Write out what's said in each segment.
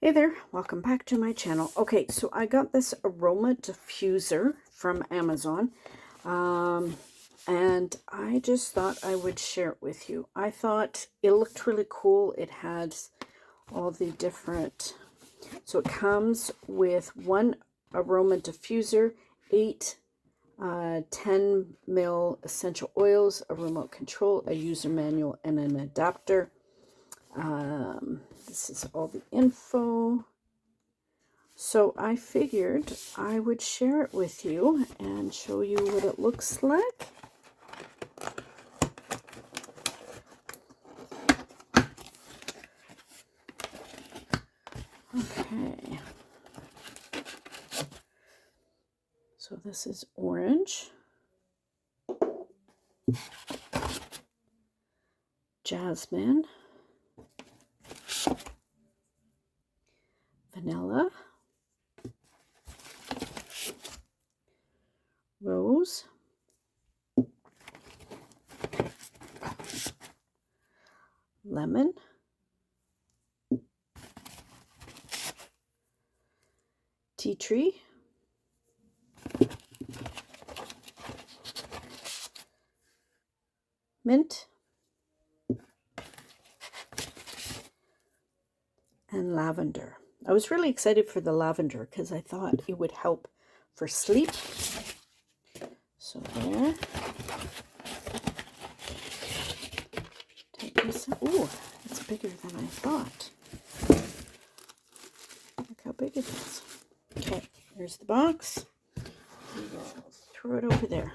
Hey there, welcome back to my channel. Okay, so I got this Aroma Diffuser from Amazon, and I just thought I would share it with you. I thought it looked really cool. It had all the different, so it comes with one Aroma Diffuser, 8 10 ml essential oils, a remote control, a user manual, and an adapter. This is all the info. So I figured I would share it with you and show you what it looks like. Okay. So this is orange, jasmine, vanilla, rose, lemon, tea tree, mint, and lavender. I was really excited for the lavender because I thought it would help for sleep. So there. Take this. Ooh, it's bigger than I thought. Look how big it is. Okay, here's the box. Throw it over there.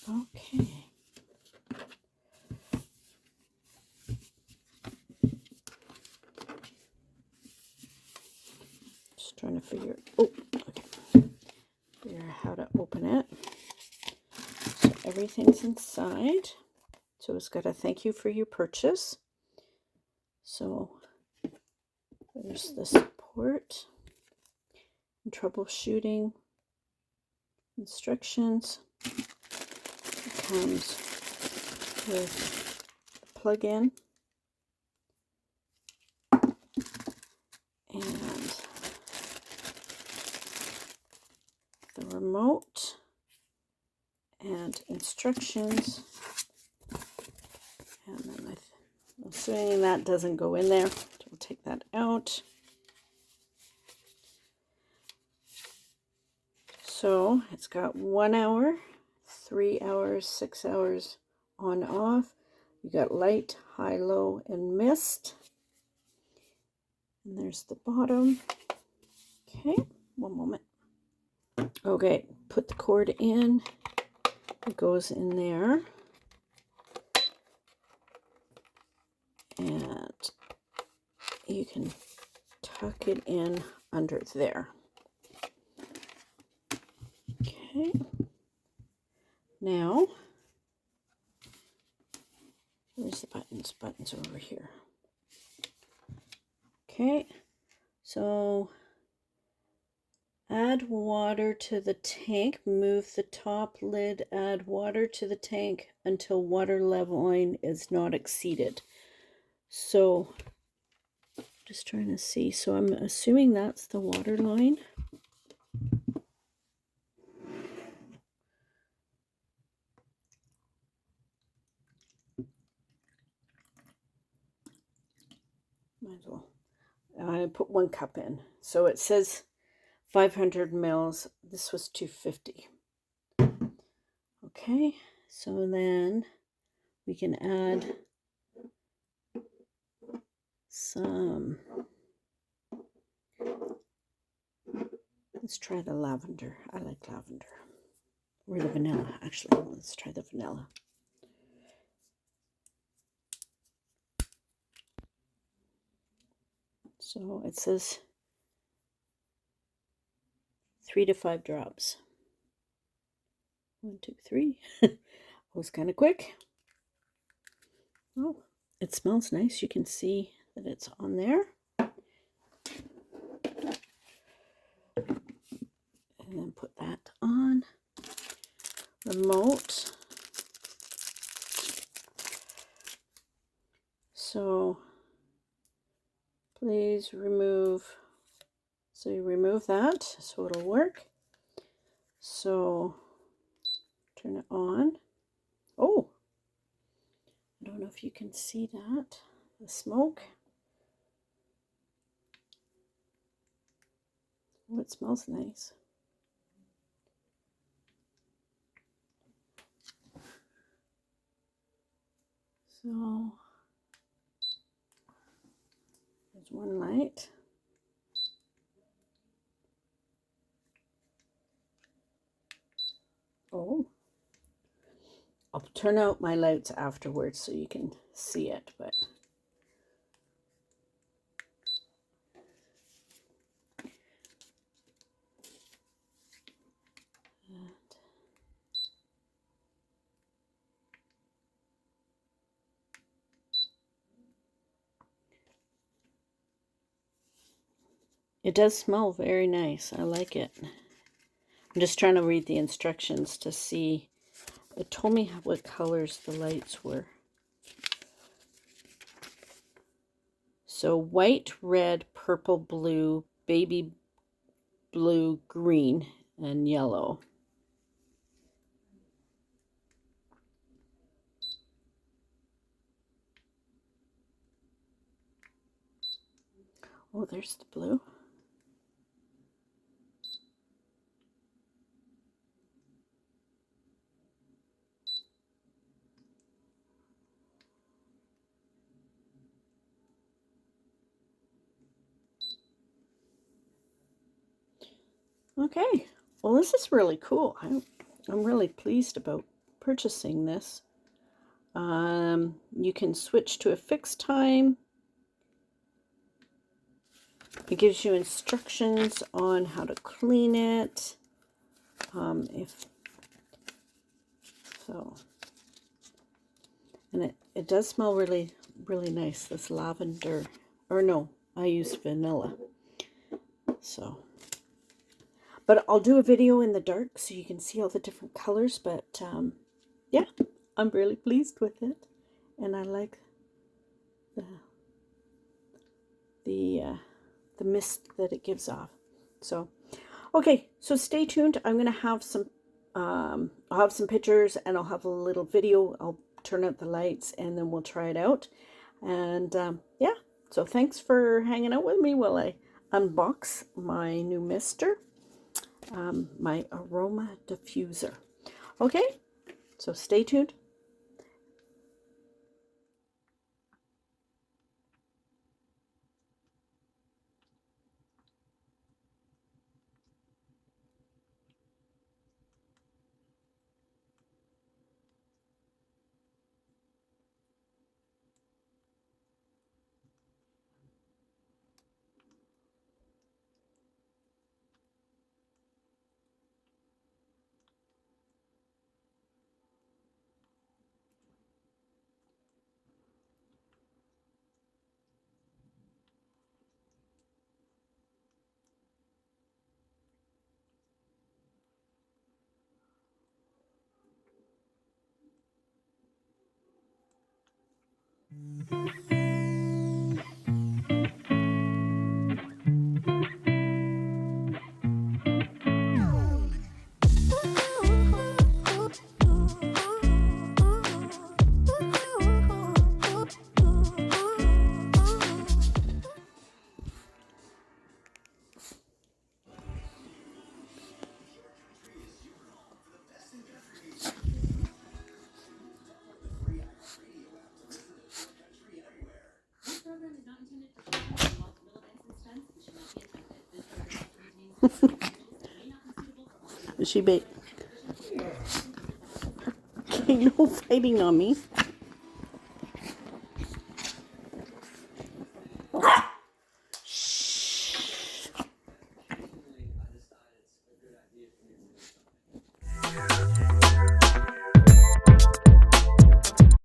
Okay. Just trying to figure. Oh, okay. Figure out how to open it. So everything's inside. So it's got a thank you for your purchase. So there's the support and troubleshooting instructions. It comes with a plug-in and the remote and instructions. And then I'm assuming that doesn't go in there, so we'll take that out. So it's got 1 hour, 3 hours, 6 hours on off. You got light, high, low, and mist. And there's the bottom. Okay, one moment. Okay, put the cord in. It goes in there. And you can tuck it in under there. Okay. Now, where's the buttons? Buttons over here. Okay, so add water to the tank. Move the top lid. Add water to the tank until water leveling is not exceeded. So, just trying to see. So I'm assuming that's the water line. Might as well. I put 1 cup in. So it says 500 mils. This was 250. Okay, so then we can add some. Let's try the lavender. I like lavender. Or the vanilla, actually. Let's try the vanilla. So it says 3 to 5 drops. 1, 2, 3. Was kind of quick. Oh, it smells nice. You can see that it's on there. And then put that on. Remote. please remove. So you remove that so it'll work. So turn it on. Oh, I don't know if you can see that, the smoke. Oh, it smells nice. So there's one light. Oh, I'll turn out my lights afterwards so you can see it, but it does smell very nice. I like it. I'm just trying to read the instructions to see. It told me what colors the lights were. So white, red, purple, blue, baby blue, green, and yellow. Oh, there's the blue. Okay, well, this is really cool. I'm really pleased about purchasing this. You can switch to a fixed time. It gives you instructions on how to clean it. And it does smell really, really nice. This lavender, or no, I use vanilla. So, but I'll do a video in the dark so you can see all the different colors. But yeah, I'm really pleased with it, and I like the mist that it gives off. So, okay, so stay tuned. I'm gonna have some. I'll have some pictures, and I'll have a little video. I'll turn out the lights, and then we'll try it out. And yeah, so thanks for hanging out with me while I unbox my new mister, my Aroma Diffuser. Okay, so stay tuned. Is she bait? Okay, no fighting on me.